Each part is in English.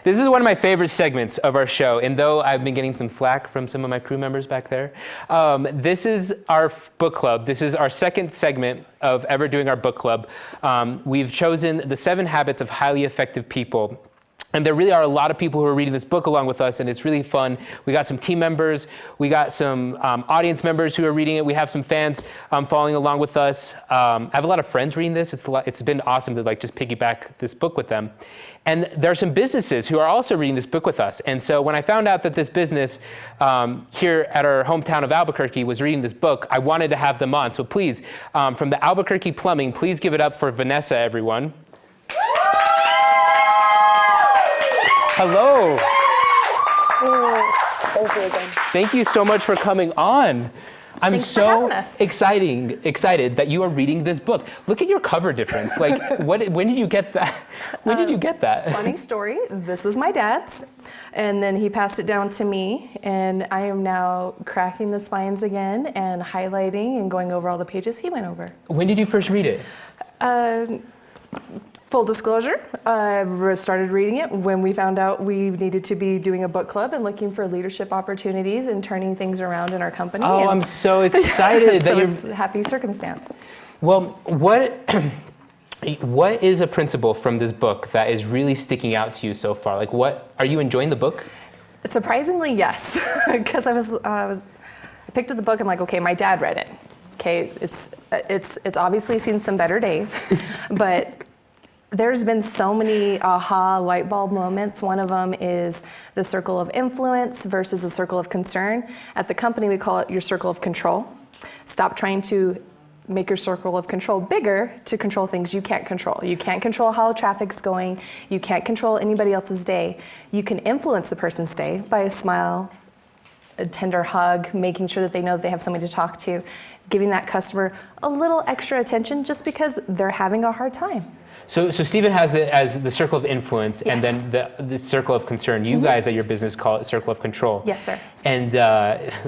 This is one of my favorite segments of our show, and though I've been getting some flack from some of my crew members back there, this is our book club. This is our second segment of ever doing our book club. We've chosen the 7 Habits of Highly Effective People. And there really are a lot of people who are reading this book along with us, and it's really fun. We got some team members, we got some audience members who are reading it. We have some fans following along with us. I have a lot of friends reading this. It's been awesome to just piggyback this book with them. And there are some businesses who are also reading this book with us. And so when I found out that this business here at our hometown of Albuquerque was reading this book, I wanted to have them on. So please, from the Albuquerque Plumbing, please give it up for Vanessa, everyone. Hello. Thank you again. Thank you so much for coming on. I'm so excited that you are reading this book. Look at your cover difference. When did you get that? When did you get that? Funny story. This was my dad's, and then he passed it down to me, and I am now cracking the spines again and highlighting and going over all the pages he went over. When did you first read it? Full disclosure, I started reading it when we found out we needed to be doing a book club and looking for leadership opportunities and turning things around in our company. Oh, I'm so excited that it's a happy circumstance. Well, what is a principle from this book that is really sticking out to you so far? Are you enjoying the book? Surprisingly, yes, because I picked up the book. I'm like, okay, my dad read it. Okay, it's obviously seen some better days, but there's been so many aha light bulb moments. One of them is the circle of influence versus the circle of concern. At the company, we call it your circle of control. Stop trying to make your circle of control bigger to control things you can't control. You can't control how traffic's going. You can't control anybody else's day. You can influence the person's day by a smile, a tender hug, making sure that they know that they have somebody to talk to, giving that customer a little extra attention just because they're having a hard time. So Stephen has it as the circle of influence, yes, and then the circle of concern. You guys at your business call it circle of control. Yes, sir. And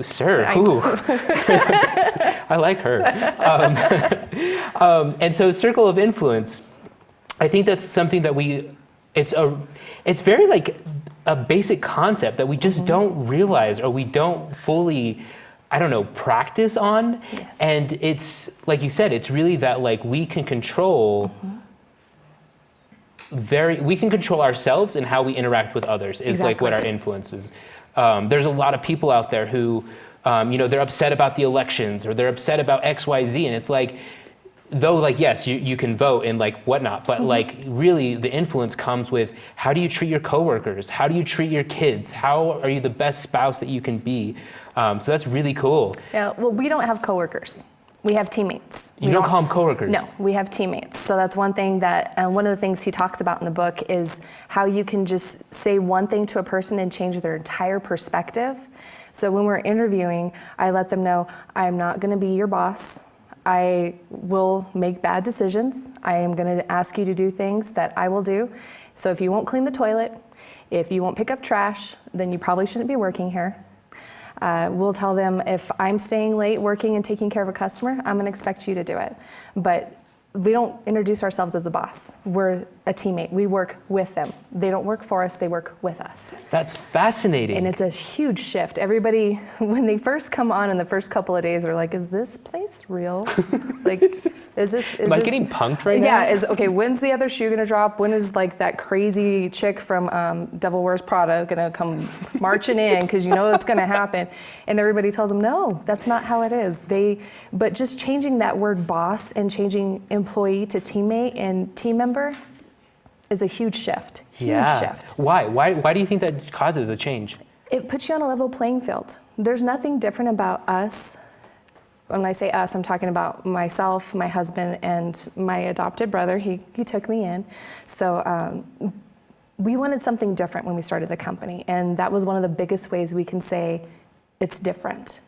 sir, who? I like her. And so circle of influence, I think that's something that it's very a basic concept that we just don't realize, or we don't fully, practice on. Yes. And it's, like you said, it's really that we can control we can control ourselves and how we interact with others is exactly what our influence is. There's a lot of people out there who, they're upset about the elections, or they're upset about X, Y, Z, and it's yes, you can vote and whatnot, but really the influence comes with how do you treat your coworkers? How do you treat your kids? How are you the best spouse that you can be? So that's really cool. Yeah, well, we don't have coworkers. We have teammates. You don't call them coworkers? No, we have teammates. So that's one thing one of the things he talks about in the book is how you can just say one thing to a person and change their entire perspective. So when we're interviewing, I let them know, I'm not gonna be your boss. I will make bad decisions. I am gonna ask you to do things that I will do. So if you won't clean the toilet, if you won't pick up trash, then you probably shouldn't be working here. We'll tell them if I'm staying late working and taking care of a customer, I'm gonna expect you to do it. But we don't introduce ourselves as the boss. We're a teammate. We work with them. They don't work for us, they work with us. That's fascinating. And it's a huge shift. Everybody, when they first come on in the first couple of days, they're like, is this place real? Am I getting punked right now? Yeah, okay, when's the other shoe gonna drop? When is that crazy chick from Devil Wears Prada gonna come marching in, because it's gonna happen? And everybody tells them, no, that's not how it is. But just changing that word boss and changing employee to teammate and team member is a huge shift. Huge shift. Why? Why do you think that causes a change? It puts you on a level playing field. There's nothing different about us. When I say us, I'm talking about myself, my husband, and my adopted brother. He took me in. So we wanted something different when we started the company, and that was one of the biggest ways we can say it's different.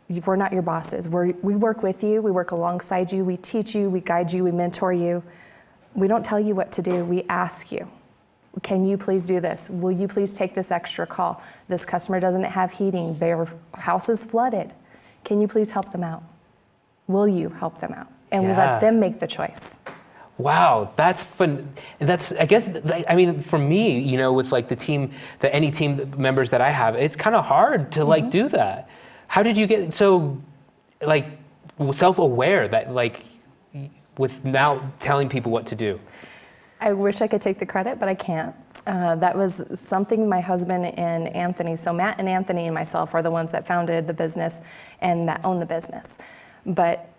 We're not your bosses. We work with you, we work alongside you, we teach you, we guide you, we mentor you. We don't tell you what to do, we ask you. Can you please do this? Will you please take this extra call? This customer doesn't have heating, their house is flooded. Can you please help them out? Will you help them out? And we let them make the choice. Wow, that's fun. And that's, I guess, I mean, for me, you know, with like the team, any team members that I have, it's kind of hard to like do that. How did you get so like self-aware that like with now telling people what to do? I wish I could take the credit, but I can't. That was something my husband and Anthony, so Matt and Anthony and myself are the ones that founded the business and that own the business. But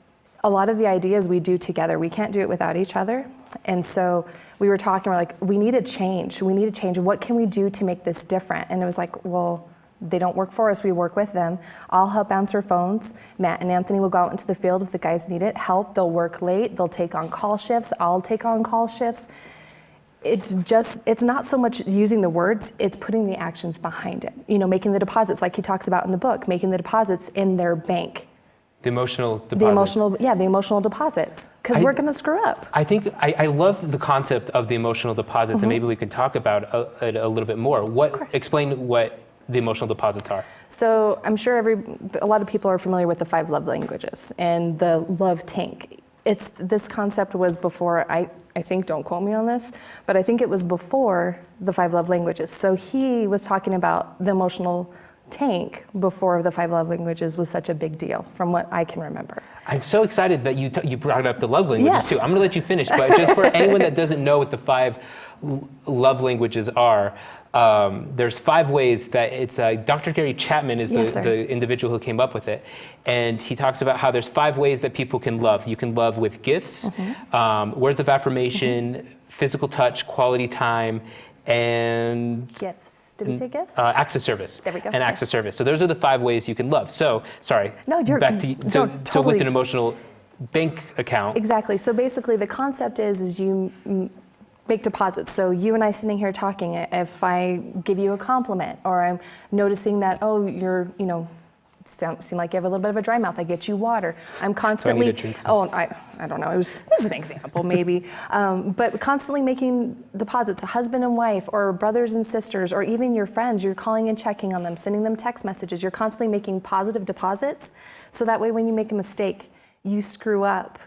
a lot of the ideas we do together, we can't do it without each other. And so we were talking, we're like, we need to change. We need to change. What can we do to make this different? And it was like, well, they don't work for us, we work with them. I'll help answer phones. Matt and Anthony will go out into the field if the guys need it. Help, they'll work late, they'll take on call shifts, I'll take on call shifts. It's not so much using the words, it's putting the actions behind it. You know, making the deposits like he talks about in the book, making the deposits in their bank. The emotional deposits. The emotional deposits, because we're going to screw up. I think I love the concept of the emotional deposits, and maybe we could talk about it a little bit more. Explain what the emotional deposits are. So I'm sure a lot of people are familiar with the 5 love languages and the love tank. This concept was before, I think, don't quote me on this, but I think it was before the 5 love languages. So he was talking about the emotional tank before the 5 love languages was such a big deal, from what I can remember. I'm so excited that you brought up the love languages too. I'm going to let you finish, but just for anyone that doesn't know what the 5 love languages are, there's 5 ways that it's. Dr. Gary Chapman is the individual who came up with it, and he talks about how there's 5 ways that people can love. You can love with gifts, words of affirmation, physical touch, quality time, and gifts. Did we say gifts? Acts of service. There we go. And acts of service. So those are the 5 ways you can love. So, sorry. No, you're back to you. So totally. with an emotional bank account. Exactly. So basically, the concept is you make deposits. So you and I sitting here talking, if I give you a compliment, or I'm noticing that, oh, you're, seem like you have a little bit of a dry mouth, I get you water. I'm constantly, so I need to drink some. I don't know, this is an example maybe, but constantly making deposits, a husband and wife, or brothers and sisters, or even your friends, you're calling and checking on them, sending them text messages, you're constantly making positive deposits, so that way when you make a mistake, you screw up,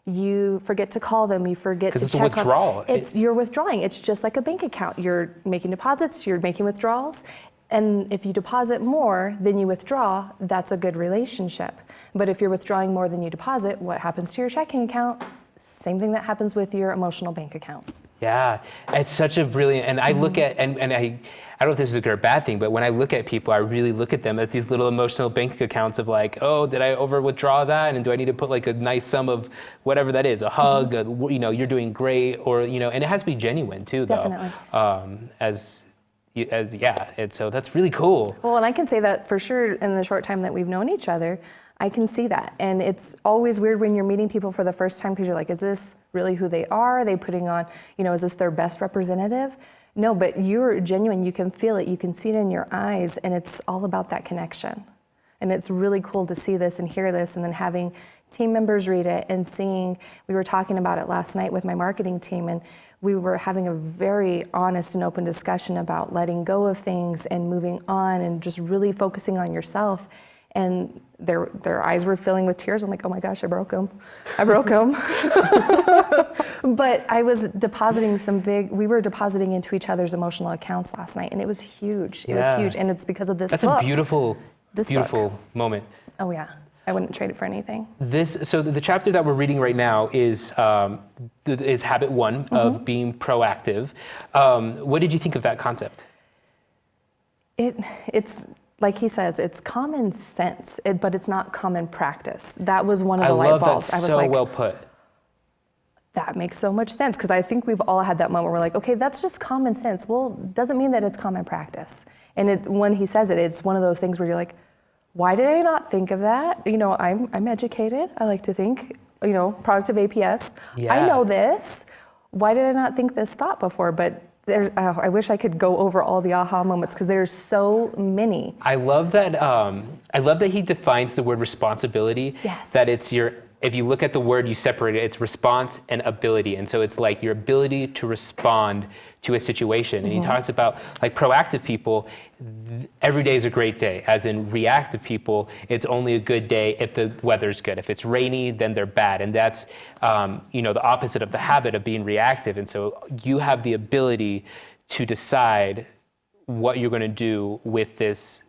you forget to call them, you forget to check on. Because it's a withdrawal. You're withdrawing, it's just like a bank account, you're making deposits, you're making withdrawals, and if you deposit more than you withdraw, that's a good relationship. But if you're withdrawing more than you deposit, what happens to your checking account? Same thing that happens with your emotional bank account. Yeah, it's such a brilliant, and I look at, and I don't know if this is a good or bad thing, but when I look at people, I really look at them as these little emotional bank accounts of like, oh, did I over withdraw that? And do I need to put like a nice sum of whatever that is, a hug, you're doing great, or, and it has to be genuine too, though. Definitely. And so that's really cool. Well, and I can say that for sure in the short time that we've known each other, I can see that. And it's always weird when you're meeting people for the first time because you're like, is this really who they are? Are they putting on, is this their best representative? No, but you're genuine. You can feel it. You can see it in your eyes. And it's all about that connection. And it's really cool to see this and hear this, and then having team members read it and seeing, we were talking about it last night with my marketing team, and we were having a very honest and open discussion about letting go of things and moving on and just really focusing on yourself. And their eyes were filling with tears. I'm like, oh my gosh, I broke them. But I was depositing we were depositing into each other's emotional accounts last night, and it was huge. It was huge, and it's because of this book. That's a beautiful moment. Oh yeah. I wouldn't trade it for anything. So the chapter that we're reading right now is habit 1 of being proactive. What did you think of that concept? It's like he says, it's common sense, but it's not common practice. That was one of the light bulbs. I love that. So well put. That makes so much sense, because I think we've all had that moment where we're like, okay, that's just common sense. Well, doesn't mean that it's common practice. And when he says it, it's one of those things where you're like, why did I not think of that? I'm educated. I like to think, product of APS. Yeah. I know this. Why did I not think this thought before? But I wish I could go over all the aha moments, because there's so many. I love that. I love that he defines the word responsibility. Yes. That it's if you look at the word, you separate it, it's response and ability. And so it's like your ability to respond to a situation. And he talks about like proactive people, every day is a great day. As in reactive people, it's only a good day if the weather's good. If it's rainy, then they're bad. And that's, the opposite of the habit of being reactive. And so you have the ability to decide what you're going to do with this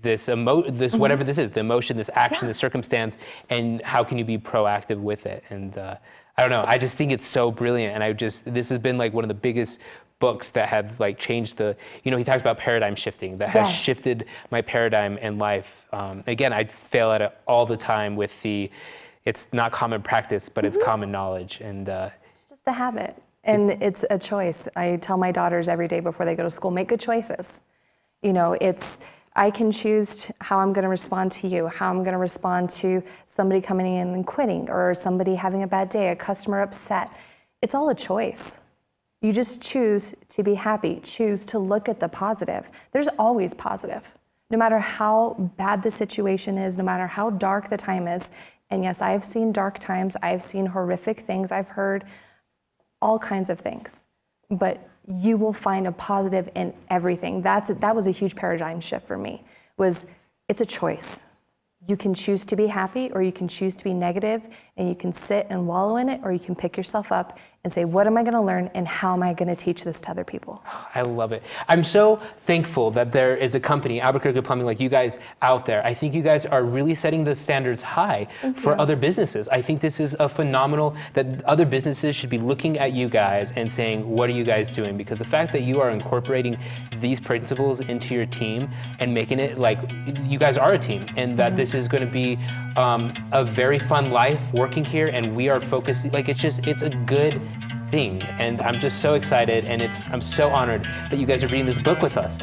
whatever this is, the emotion, this action, this circumstance, and how can you be proactive with it? And I don't know, I just think it's so brilliant. And this has been like one of the biggest books that have like changed he talks about paradigm shifting, that has shifted my paradigm in life. Again, I fail at it all the time with it's not common practice, but it's common knowledge. And it's just a habit. And it's a choice. I tell my daughters every day before they go to school, make good choices. I can choose how I'm going to respond to you, how I'm going to respond to somebody coming in and quitting, or somebody having a bad day, a customer upset. It's all a choice. You just choose to be happy, choose to look at the positive. There's always positive, no matter how bad the situation is, no matter how dark the time is. And yes, I've seen dark times, I've seen horrific things, I've heard all kinds of things. But you will find a positive in everything. That was a huge paradigm shift for me, it's a choice. You can choose to be happy, or you can choose to be negative, and you can sit and wallow in it, or you can pick yourself up and say, what am I going to learn, and how am I going to teach this to other people? I love it. I'm so thankful that there is a company, Albuquerque Plumbing, like you guys out there. I think you guys are really setting the standards high for other businesses. I think this is a phenomenal, that other businesses should be looking at you guys and saying, what are you guys doing? Because the fact that you are incorporating these principles into your team and making it like you guys are a team, and that this is going to be a very fun life working here, and we are focused, like it's a good thing. And I'm just so excited, and I'm so honored that you guys are reading this book with us.